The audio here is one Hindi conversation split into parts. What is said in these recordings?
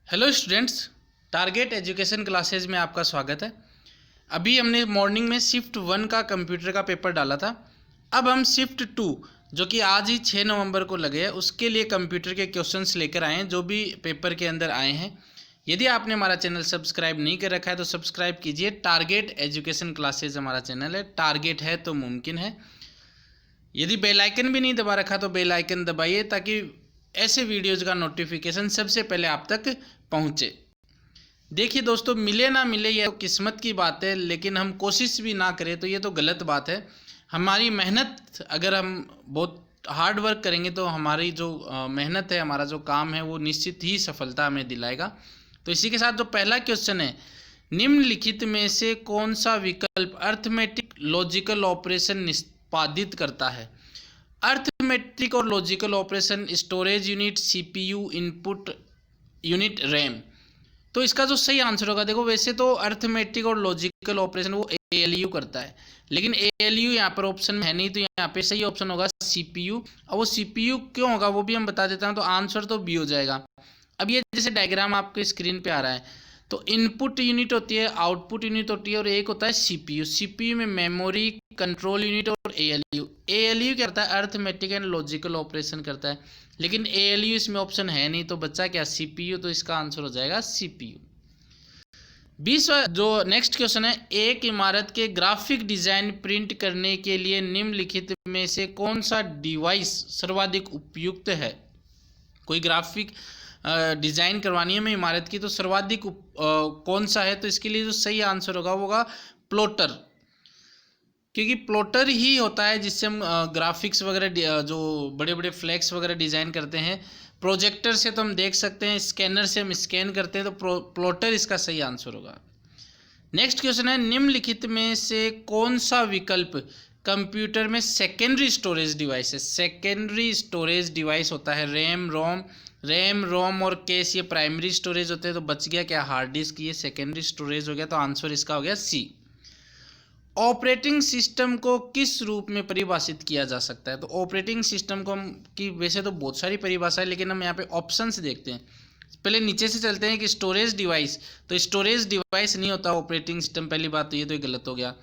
Hello students, target education classes में आपका स्वागत है। अभी हमने मॉर्निंग में शिफ्ट 1 का कंप्यूटर का पेपर डाला था। अब हम शिफ्ट 2 जो कि आज ही 6 नवंबर को लगे हैं उसके लिए कंप्यूटर के क्वेश्चंस लेकर आए हैं जो भी पेपर के अंदर आए हैं। यदि आपने हमारा चैनल सब्सक्राइब नहीं कर रखा है तो सब्सक्राइब कीजिए। टारगेट एजुकेशन क्लासेज हमारा चैनल है। टारगेट है तो मुमकिन है। यदि बेल आइकन भी नहीं दबा रखा तो बेल आइकन दबाइए ताकि ऐसे वीडियोज़ का नोटिफिकेशन सबसे पहले आप तक पहुँचे। देखिए दोस्तों, मिले ना मिले ये तो किस्मत की बात है, लेकिन हम कोशिश भी ना करें तो ये तो गलत बात है। हमारी मेहनत, अगर हम बहुत हार्ड वर्क करेंगे तो हमारी जो मेहनत है, हमारा जो काम है वो निश्चित ही सफलता हमें दिलाएगा। तो इसी के साथ जो पहला क्वेश्चन है, निम्नलिखित में से कौन सा विकल्प अर्थमेटिक लॉजिकल ऑपरेशन निष्पादित करता है? अर्थमेटिक और logical operation, storage unit, CPU, input unit, RAM. तो इसका जो सही आंसर होगा, देखो वैसे तो अर्थमेटिक और लॉजिकल ऑपरेशन वो एएलयू करता है, लेकिन एएलयू यहाँ पर ऑप्शन में है नहीं, तो यहाँ पे सही ऑप्शन होगा सीपीयू। और वो सीपीयू क्यों होगा वो भी हम बता देता हूँ, तो आंसर तो बी हो जाएगा। अब ये जैसे डायग्राम आपके स्क्रीन पे आ रहा है, तो इनपुट यूनिट होती है, आउटपुट यूनिट होती है और एक होता है सीपीयू। सीपीयू में मेमोरी, कंट्रोल यूनिट और एएलयू। एएलयू क्या करता है? अर्थमेटिक एंड लॉजिकल ऑपरेशन करता है, लेकिन एएलयू इसमें ऑप्शन है नहीं, तो बच्चा क्या? सीपीयू। तो इसका आंसर हो जाएगा सीपीयू। 20वां जो नेक्स्ट क्वेश्चन है, एक इमारत के ग्राफिक डिजाइन प्रिंट करने के लिए निम्नलिखित में से कौन सा डिवाइस सर्वाधिक उपयुक्त है? कोई ग्राफिक डिजाइन करवानी है हमें इमारत की, तो सर्वाधिक कौन सा है? तो इसके लिए जो सही आंसर होगा वो होगा प्लॉटर, क्योंकि प्लॉटर ही होता है जिससे हम ग्राफिक्स वगैरह, जो बड़े बड़े फ्लैक्स वगैरह डिज़ाइन करते हैं। प्रोजेक्टर से तो हम देख सकते हैं, स्कैनर से हम स्कैन करते हैं, तो प्लॉटर इसका सही आंसर होगा। नेक्स्ट क्वेश्चन है, निम्नलिखित में से कौन सा विकल्प कंप्यूटर में सेकेंडरी स्टोरेज डिवाइस है? सेकेंडरी स्टोरेज डिवाइस होता है रैम रोम और कैश, ये प्राइमरी स्टोरेज होते हैं। तो बच गया क्या? हार्ड डिस्क, ये सेकेंडरी स्टोरेज हो गया। तो आंसर इसका हो गया सी। ऑपरेटिंग सिस्टम को किस रूप में परिभाषित किया जा सकता है? तो ऑपरेटिंग सिस्टम को हम की वैसे तो बहुत सारी परिभाषा है, लेकिन हम यहाँ पे ऑप्शंस देखते हैं। पहले नीचे से चलते हैं कि स्टोरेज डिवाइस, तो स्टोरेज डिवाइस नहीं होता ऑपरेटिंग सिस्टम, पहली बात तो ये तो गलत हो गया।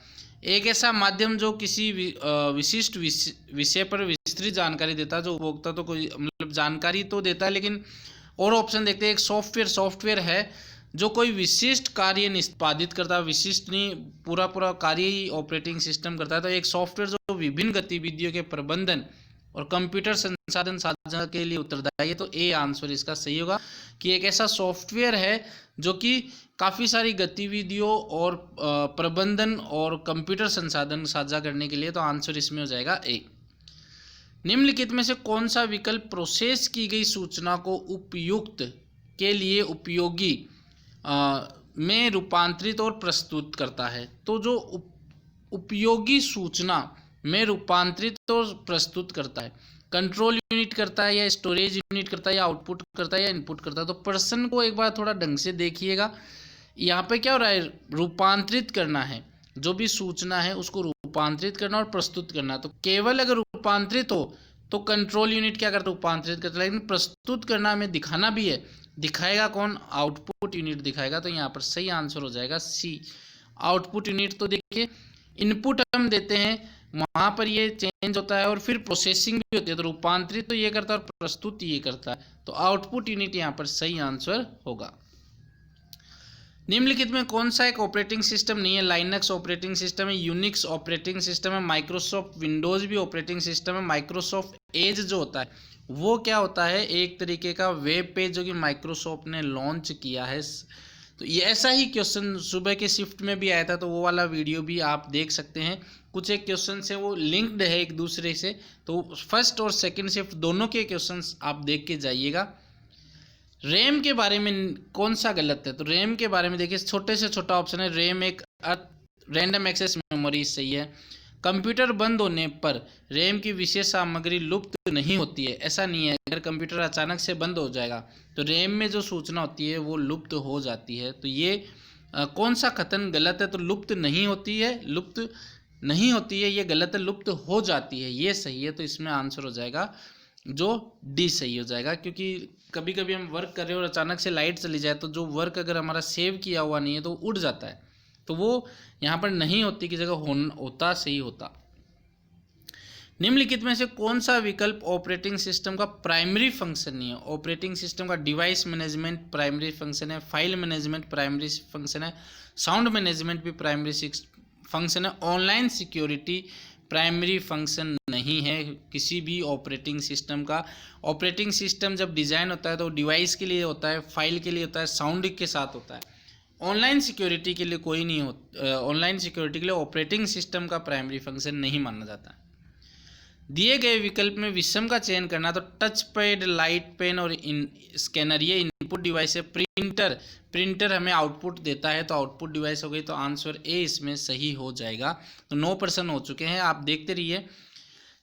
एक ऐसा माध्यम जो किसी विशिष्ट विषय पर विस्तृत जानकारी देता है, जो उपभोक्ता तो कोई मतलब जानकारी तो देता है, लेकिन और ऑप्शन देखते हैं। एक सॉफ्टवेयर है जो कोई विशिष्ट कार्य निष्पादित करता है, विशिष्ट नहीं, पूरा कार्य ही ऑपरेटिंग सिस्टम करता है। तो एक सॉफ्टवेयर जो विभिन्न गतिविधियों के प्रबंधन और कंप्यूटर संसाधन साझा के लिए उत्तरदायी है। तो ए आंसर इसका सही होगा कि एक ऐसा सॉफ्टवेयर है जो कि काफ़ी सारी गतिविधियों और प्रबंधन और कंप्यूटर संसाधन साझा करने के लिए। तो आंसर इसमें हो जाएगा ए। निम्नलिखित में से कौन सा विकल्प प्रोसेस की गई सूचना को उपयुक्त के लिए उपयोगी में रूपांतरित और प्रस्तुत करता है? तो जो उपयोगी सूचना में रूपांतरित और प्रस्तुत करता है, कंट्रोल यूनिट करता है या स्टोरेज यूनिट करता है या आउटपुट करता है या इनपुट करता है? तो प्रश्न को एक बार थोड़ा ढंग से देखिएगा। यहाँ पे क्या हो रहा है? रूपांतरित करना है, जो भी सूचना है उसको रूपांतरित करना और प्रस्तुत करना। तो केवल अगर रूपांतरित हो तो कंट्रोल यूनिट क्या करता है? रूपांतरित करता है, लेकिन प्रस्तुत करना हमें दिखाना भी है। दिखाएगा कौन? आउटपुट यूनिट दिखाएगा। तो यहाँ पर सही आंसर हो जाएगा सी, आउटपुट यूनिट। तो देखिए, इनपुट हम देते हैं, वहाँ पर ये चेंज होता है और फिर प्रोसेसिंग भी होती है। तो रूपांतरित तो ये करता है और प्रस्तुत ये करता है। तो आउटपुट यूनिट यहाँ पर सही आंसर होगा। निम्नलिखित में कौन सा एक ऑपरेटिंग सिस्टम नहीं है? लाइनक्स ऑपरेटिंग सिस्टम है, यूनिक्स ऑपरेटिंग सिस्टम है, माइक्रोसॉफ्ट विंडोज भी ऑपरेटिंग सिस्टम है, माइक्रोसॉफ्ट एज जो होता है वो क्या होता है? एक तरीके का वेब पेज जो कि माइक्रोसॉफ्ट ने लॉन्च किया है। तो ये ऐसा ही क्वेश्चन सुबह के शिफ्ट में भी आया था, तो वो वाला वीडियो भी आप देख सकते हैं। कुछ एक क्वेश्चन से वो लिंक्ड है एक दूसरे से, तो फर्स्ट और सेकंड शिफ्ट दोनों के क्वेश्चंस आप देख के जाइएगा। रैम के बारे में कौन सा गलत है? तो रैम के बारे में देखिए, छोटे से छोटा ऑप्शन है, रैम एक रैंडम एक्सेस मेमोरी सही है। कंप्यूटर बंद होने पर रैम की विशेष सामग्री लुप्त नहीं होती है, ऐसा नहीं है। अगर कंप्यूटर अचानक से बंद हो जाएगा तो रैम में जो सूचना होती है वो लुप्त हो जाती है। तो ये कौन सा कथन गलत है? तो लुप्त नहीं होती है, लुप्त नहीं होती है ये गलत है, लुप्त हो जाती है ये सही है। तो इसमें आंसर हो जाएगा जो डी सही हो जाएगा, क्योंकि कभी कभी हम वर्क कर रहे हो और अचानक से लाइट चली जाए तो जो वर्क अगर हमारा सेव किया हुआ नहीं है तो उड़ जाता है, तो वो यहाँ पर नहीं होती की जगह होता सही होता। निम्नलिखित में से कौन सा विकल्प ऑपरेटिंग सिस्टम का प्राइमरी फंक्शन नहीं है? ऑपरेटिंग सिस्टम का डिवाइस मैनेजमेंट प्राइमरी फंक्शन है, फाइल मैनेजमेंट प्राइमरी फंक्शन है, साउंड मैनेजमेंट भी प्राइमरी फंक्शन है, ऑनलाइन सिक्योरिटी प्राइमरी फंक्शन नहीं है किसी भी ऑपरेटिंग सिस्टम का। ऑपरेटिंग सिस्टम जब डिज़ाइन होता है तो डिवाइस के लिए होता है, फाइल के लिए होता है, साउंड के साथ होता है। ऑनलाइन सिक्योरिटी के लिए कोई नहीं होता, ऑनलाइन सिक्योरिटी के लिए ऑपरेटिंग सिस्टम का प्राइमरी फंक्शन नहीं माना जाता। दिए गए विकल्प में विषम का चयन करना, तो टच पैड, लाइट पेन और स्कैनर ये इनपुट डिवाइस है। प्रिंटर हमें आउटपुट देता है तो आउटपुट डिवाइस हो गई, तो आंसर ए इसमें सही हो जाएगा। तो 9% हो चुके हैं, आप देखते रहिए।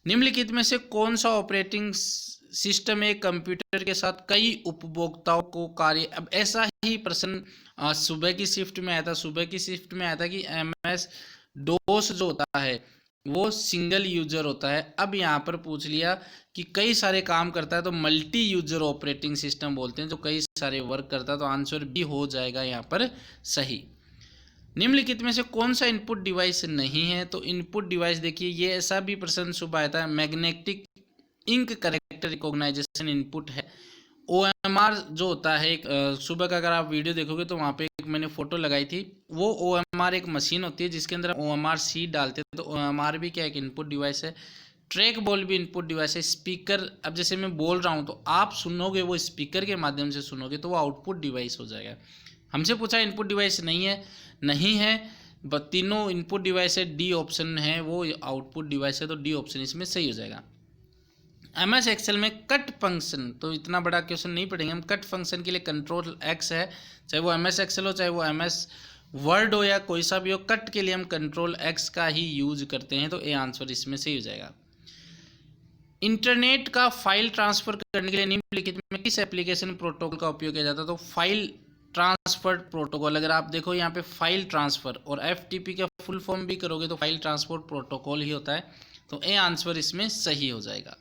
निम्नलिखित में से कौन सा ऑपरेटिंग सिस्टम एक कंप्यूटर के साथ कई उपभोक्ताओं को कार्य, अब ऐसा ही प्रश्न सुबह की शिफ्ट में आया था। सुबह की शिफ्ट में आया था कि MS DOS जो होता है वो सिंगल यूजर होता है। अब यहाँ पर पूछ लिया कि कई सारे काम करता है तो मल्टी यूजर ऑपरेटिंग सिस्टम बोलते हैं, जो कई सारे वर्क करता है, तो आंसर बी हो जाएगा यहाँ पर सही। निम्नलिखित में से कौन सा इनपुट डिवाइस नहीं है? तो इनपुट डिवाइस देखिए, ये ऐसा भी प्रश्न सुबह आया था, magnetic ink character recognition input है। OMR जो होता है, सुबह का अगर आप वीडियो देखोगे तो वहाँ पे एक मैंने फोटो लगाई थी, वो OMR एक मशीन होती है जिसके अंदर OMR सीड डालते हैं, तो OMR भी क्या एक इनपुट डिवाइस है। ट्रैक बॉल भी इनपुट डिवाइस है। स्पीकर, अब जैसे मैं बोल रहा हूँ तो आप सुनोगे, वो स्पीकर के माध्यम से सुनोगे, तो वो आउटपुट डिवाइस हो जाएगा। हमसे पूछा इनपुट डिवाइस नहीं है, तीनों इनपुट डिवाइस है, डी ऑप्शन है वो आउटपुट डिवाइस है, तो डी ऑप्शन इसमें सही हो जाएगा। MS एक्सेल में कट फंक्शन, तो इतना बड़ा क्वेश्चन नहीं पढ़ेंगे हम। कट फंक्शन के लिए Ctrl+X है, चाहे वो MS एक्सेल हो, चाहे वो MS वर्ड हो या कोई सा भी हो, कट के लिए हम Ctrl+X का ही यूज करते हैं, तो ए आंसर इसमें सही हो जाएगा। इंटरनेट का फाइल ट्रांसफर करने के लिए निम्नलिखित में किस एप्लीकेशन प्रोटोकॉल का उपयोग किया जाता है? तो फाइल ट्रांसफर प्रोटोकॉल। अगर आप देखो यहाँ पे फाइल ट्रांसफर और FTP का फुल फॉर्म भी करोगे तो फाइल ट्रांसपोर्ट प्रोटोकॉल ही होता है, तो ए आंसर इसमें सही हो जाएगा।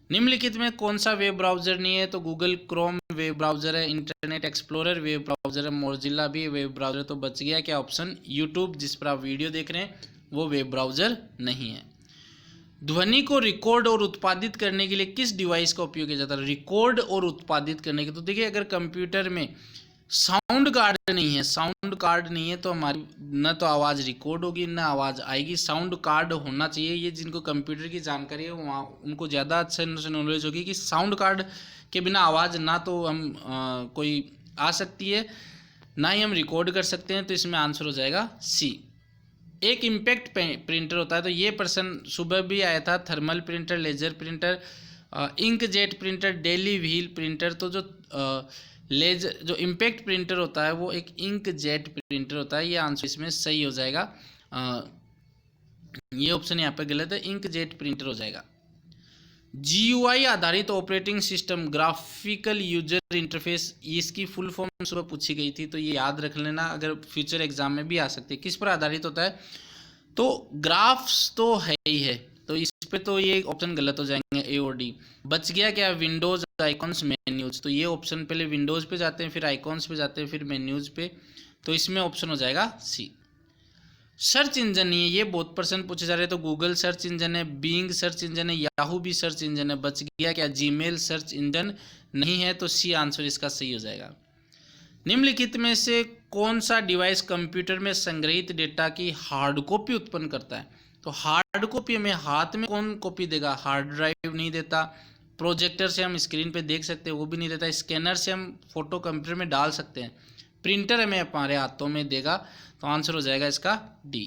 निम्नलिखित में कौन सा वेब ब्राउजर नहीं है? तो गूगल क्रोम वेब ब्राउजर है, इंटरनेट एक्सप्लोरर वेब ब्राउजर है, मोजिल्ला भी वेब ब्राउजर, तो बच गया क्या ऑप्शन? यूट्यूब, जिस पर आप वीडियो देख रहे हैं वो वेब ब्राउजर नहीं है। ध्वनि को रिकॉर्ड और उत्पादित करने के लिए किस डिवाइस का उपयोग किया जाता है? रिकॉर्ड और उत्पादित करने के, तो देखिए अगर कंप्यूटर में साउंड कार्ड नहीं है तो हमारी न तो आवाज़ रिकॉर्ड होगी न आवाज़ आएगी। साउंड कार्ड होना चाहिए। ये जिनको कंप्यूटर की जानकारी है वहाँ उनको ज़्यादा अच्छे से नॉलेज होगी कि साउंड कार्ड के बिना आवाज़ ना तो हम कोई आ सकती है, ना ही हम रिकॉर्ड कर सकते हैं, तो इसमें आंसर हो जाएगा सी। एक इम्पैक्ट प्रिंटर होता है, तो ये प्रश्न सुबह भी आया था। Thermal printer, laser printer, inkjet printer, daily wheel printer, तो जो इम्पैक्ट प्रिंटर होता है वो एक इंकजेट प्रिंटर होता है, ये आंसर इसमें सही हो जाएगा। ये ऑप्शन यहाँ पे गलत है, इंकजेट प्रिंटर हो जाएगा। GUI आधारित operating system, graphical user interface, इसकी फुल फॉर्म सुबह पूछी गई थी, तो ये याद रख लेना, अगर फ्यूचर एग्जाम में भी आ सकती है। किस पर आधारित होता है? तो ग्राफ्स तो है ही है, तो इस पे तो ये ऑप्शन गलत हो जाएंगे, A और D। बच गया क्या? विंडोज, आइकॉन्स, मेन्यूज, तो ये ऑप्शन पहले विंडोज पे जाते हैं, फिर आइकॉन्स पे जाते हैं, फिर मेन्यूज पे, तो इसमें ऑप्शन हो जाएगा सी। सर्च इंजन नहीं है, ये बहुत प्रश्न पूछे जा रहे हैं, तो गूगल सर्च इंजन है, बीइंग सर्च इंजन है, याहू भी सर्च इंजन है। बच गया क्या? जीमेल सर्च इंजन नहीं है, तो सी आंसर इसका सही हो जाएगा। निम्नलिखित में से कौन सा डिवाइस कंप्यूटर में संग्रहित डेटा की हार्ड कॉपी उत्पन्न करता है? तो हार्ड कॉपी में हाथ में कौन कॉपी देगा? हार्ड ड्राइव नहीं देता, प्रोजेक्टर से हम स्क्रीन पे देख सकते हैं वो भी नहीं देता, स्कैनर से हम फोटो कंप्यूटर में डाल सकते हैं, प्रिंटर हमें हमारे हाथों में देगा, तो आंसर हो जाएगा इसका डी।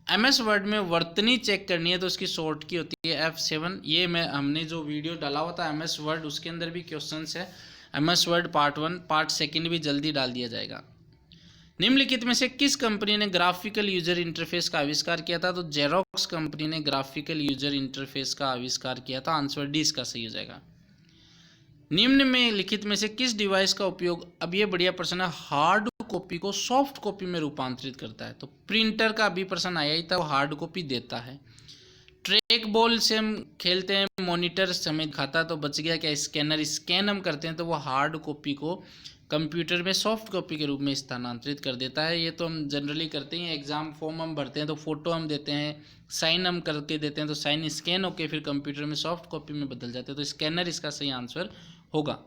MS वर्ड में वर्तनी चेक करनी है तो उसकी शॉर्ट की होती है F7। ये हमने जो वीडियो डाला हुआ था MS वर्ड, उसके अंदर भी क्वेश्चंस है। MS वर्ड पार्ट 1, पार्ट 2 भी जल्दी डाल दिया जाएगा। निम्नलिखित में से किस कंपनी ने ग्राफिकल यूजर इंटरफेस का आविष्कार किया था? तो जेरोक्स कंपनी ने ग्राफिकल यूजर इंटरफेस का आविष्कार किया था, आंसर डी इसका सही हो जाएगा। निम्न में लिखित में से किस डिवाइस का उपयोग, अब ये बढ़िया प्रश्न है, हार्ड कॉपी को सॉफ्ट कॉपी में रूपांतरित करता है? तो प्रिंटर का भी प्रश्न आया ही था, वो हार्ड कॉपी देता है। ट्रैक बॉल से हम खेलते हैं, मॉनिटर हमें दिखाता तो बच गया क्या, स्कैनर स्कैन हम करते हैं तो वो हार्ड कॉपी को कंप्यूटर में सॉफ्ट कॉपी के रूप में स्थानांतरित कर देता है। ये तो हम जनरली करते हैं, एग्ज़ाम फॉर्म हम भरते हैं तो फोटो हम देते हैं, साइन हम करके देते हैं तो साइन स्कैन होके फिर कंप्यूटर में सॉफ्ट कॉपी में बदल जाते हैं, तो स्कैनर इसका सही आंसर होगा।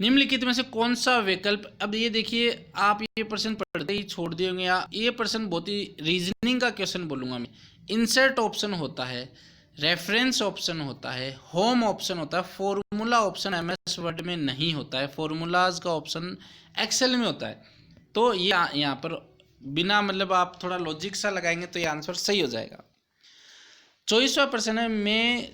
निम्नलिखित में से कौन सा विकल्प, अब ये देखिए आप ये प्रश्न पढ़ते ही छोड़ दिए होंगे, या ये प्रश्न बहुत ही रीजनिंग का क्वेश्चन बोलूँगा मैं। इंसर्ट ऑप्शन होता है, रेफरेंस ऑप्शन होता है, होम ऑप्शन होता है, फॉर्मूला ऑप्शन एमएस वर्ड में नहीं होता है, फॉर्मूलाज का ऑप्शन एक्सेल में होता है। तो ये यहाँ पर बिना मतलब आप थोड़ा लॉजिक सा लगाएंगे तो ये आंसर सही हो जाएगा। 24वां प्रश्न है, मैं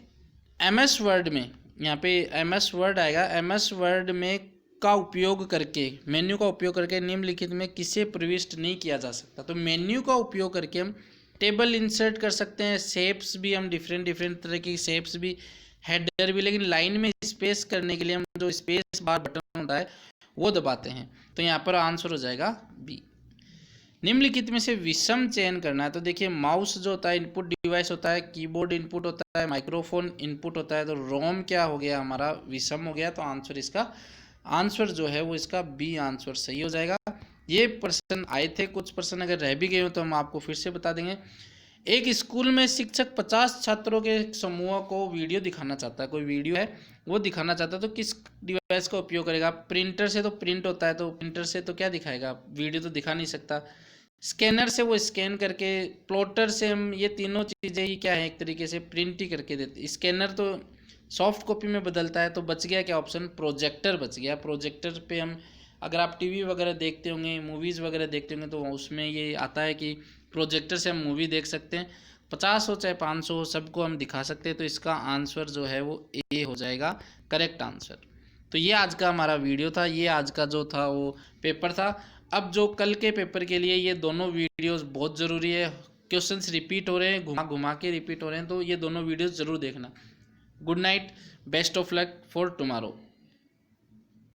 एमएस वर्ड में, यहाँ पे एमएस वर्ड आएगा, एमएस वर्ड में का उपयोग करके, मेन्यू का उपयोग करके निम्नलिखित में किसे प्रविष्ट नहीं किया जा सकता। तो मेन्यू का उपयोग करके हम टेबल इंसर्ट कर सकते हैं, शेप्स भी हम डिफरेंट तरह की शेप्स भी, हेडर भी, लेकिन लाइन में स्पेस करने के लिए हम जो स्पेस बार बटन होता है वो दबाते हैं। तो यहाँ पर आंसर हो जाएगा बी। निम्नलिखित में से विषम चयन करना है। तो देखिए माउस जो होता है इनपुट डिवाइस होता है, कीबोर्ड इनपुट होता है, माइक्रोफोन इनपुट होता है, तो रोम क्या हो गया हमारा, विषम हो गया। तो आंसर इसका आंसर जो है वो इसका बी आंसर सही हो जाएगा। ये प्रश्न आए थे, कुछ प्रश्न अगर रह भी गए हो तो हम आपको फिर से बता देंगे। एक स्कूल में शिक्षक 50 छात्रों के समूह को वीडियो दिखाना चाहता है, कोई वीडियो है वो दिखाना चाहता है, तो किस डिवाइस का उपयोग करेगा। प्रिंटर से तो प्रिंट होता है, तो प्रिंटर से तो क्या दिखाएगा, वीडियो तो दिखा नहीं सकता। स्कैनर से वो स्कैन करके, प्लॉटर से हम, ये तीनों चीज़ें ही क्या है एक तरीके से प्रिंट ही करके देते। स्कैनर तो सॉफ्ट कॉपी में बदलता है, तो बच गया क्या ऑप्शन, प्रोजेक्टर बच गया। प्रोजेक्टर पे हम, अगर आप टीवी वगैरह देखते होंगे, मूवीज़ वगैरह देखते होंगे, तो उसमें ये आता है कि प्रोजेक्टर से हम मूवी देख सकते हैं, 50 हो चाहे 500 हो, सबको हम दिखा सकते हैं। तो इसका आंसर जो है वो ए हो जाएगा, करेक्ट आंसर। तो ये आज का हमारा वीडियो था, ये आज का जो था वो पेपर था। अब जो कल के पेपर के लिए ये दोनों वीडियोस बहुत ज़रूरी है, क्वेश्चंस रिपीट हो रहे हैं, घुमा घुमा के रिपीट हो रहे हैं, तो ये दोनों वीडियोस ज़रूर देखना। Good night, best of luck for tomorrow.